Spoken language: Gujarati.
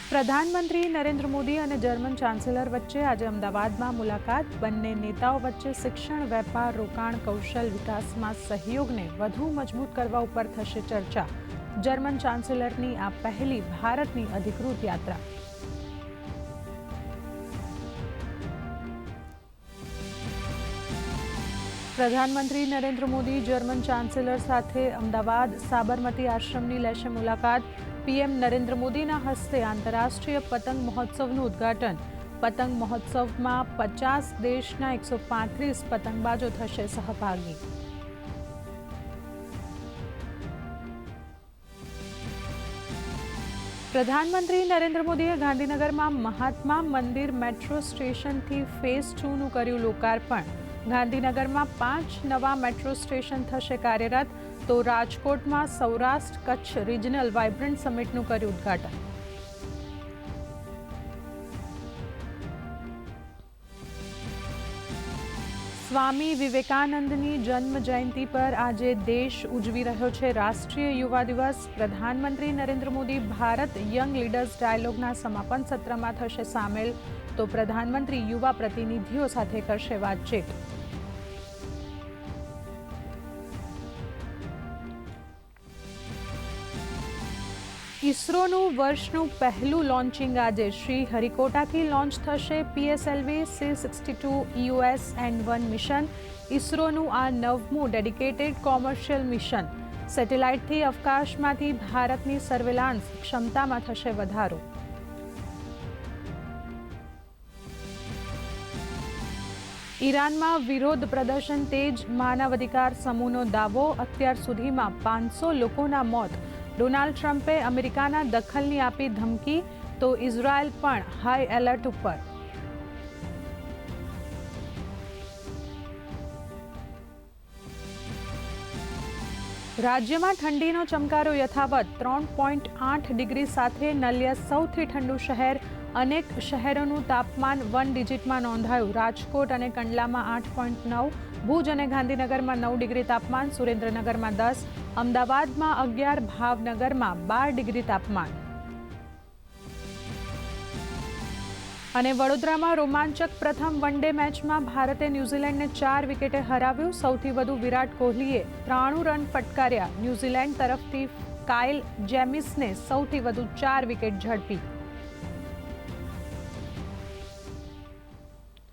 પ્રધાનમંત્રી નરેન્દ્ર મોદી અને જર્મન ચાન્સેલર વચ્ચે આજે અમદાવાદમાં મુલાકાત. બંને નેતાઓ વચ્ચે શિક્ષણ, વેપાર, રોકાણ, કૌશલ વિકાસમાં સહયોગને વધુ મજબૂત કરવા ઉપર થશે ચર્ચા. જર્મન ચાન્સેલરની આ પહેલી ભારતની અધિકૃત યાત્રા. પ્રધાનમંત્રી નરેન્દ્ર મોદી જર્મન ચાન્સેલર સાથે અમદાવાદ સાબરમતી આશ્રમની લેશે મુલાકાત. પીએમ નરેન્દ્ર મોદીના હસ્તે આંતરરાષ્ટ્રીય પતંગ મહોત્સવનું ઉદ્ઘાટન. પતંગ મહોત્સવમાં 50 દેશના 135 પતંગબાજો થશે સહભાગી. પ્રધાનમંત્રી નરેન્દ્ર મોદીએ ગાંધીનગરમાં મહાત્મા મંદિર મેટ્રો સ્ટેશનથી ફેઝ 2નું કર્યું લોકાર્પણ. ગાંધીનગરમાં 5 નવા મેટ્રો સ્ટેશન થશે કાર્યરત, તો રાજકોટમાં સૌરાષ્ટ્ર કચ્છ રિજનલ વાઇબ્રન્ટ સમિટનું કર્યું ઉદ્ઘાટન. સ્વામી વિવેકાનંદની જન્મ જયંતિ પર આજે દેશ ઉજવી રહ્યો છે રાષ્ટ્રીય યુવા દિવસ. પ્રધાનમંત્રી નરેન્દ્ર મોદી ભારત યંગ લીડર્સ ડાયલોગના સમાપન સત્રમાં થશે સામેલ, તો પ્રધાનમંત્રી યુવા પ્રતિનિધિઓ સાથે કરશે વાતચીત. ઇસરોનું વર્ષનું પહેલું લોન્ચિંગ આજે. શ્રી હરિકોટાથી લોન્ચ થશે PSLV C-62 EOS-N1 મિશન. ઇસરોનું આ 9મું ડેડિકેટેડ કોમર્શિયલ મિશન. સેટેલાઇટથી અવકાશમાંથી ભારતની સર્વેલાન્સ ક્ષમતામાં થશે વધારો. ઈરાનમાં વિરોધ પ્રદર્શન તેજ. માનવ અધિકાર સમૂહનો દાવો, અત્યાર સુધીમાં 500 લોકોના મોત. ડોનાલ્ડ ટ્રમ્પે અમેરિકાના દખલની આપી ધમકી, તો ઇઝરાયલ પણ હાઈ એલર્ટ ઉપર. રાજ્યમાં ઠંડીનો ચમકારો યથાવત. 3.8 ડિગ્રી સાથે નલિયા સૌથી ઠંડુ શહેર. અનેક શહેરોનું તાપમાન 1 ડિજિટમાં નોંધાયું. રાજકોટ અને કંડલામાં 8.9, ભુજ અને ગાંધીનગરમાં 9 ડિગ્રી તાપમાન, સુરેન્દ્રનગરમાં 10, અમદાવાદમાં 11, ભાવનગરમાં 12 ડિગ્રી તાપમાન. અને વડોદરામાં રોમાંચક પ્રથમ વન ડે મેચમાં ભારતે ન્યૂઝીલેન્ડને 4 વિકેટે હરાવ્યું. સૌથી વધુ વિરાટ કોહલીએ 93 રન ફટકાર્યા. ન્યૂઝીલેન્ડ તરફથી કાઇલ જેમિસને સૌથી વધુ 4 વિકેટ ઝડપી.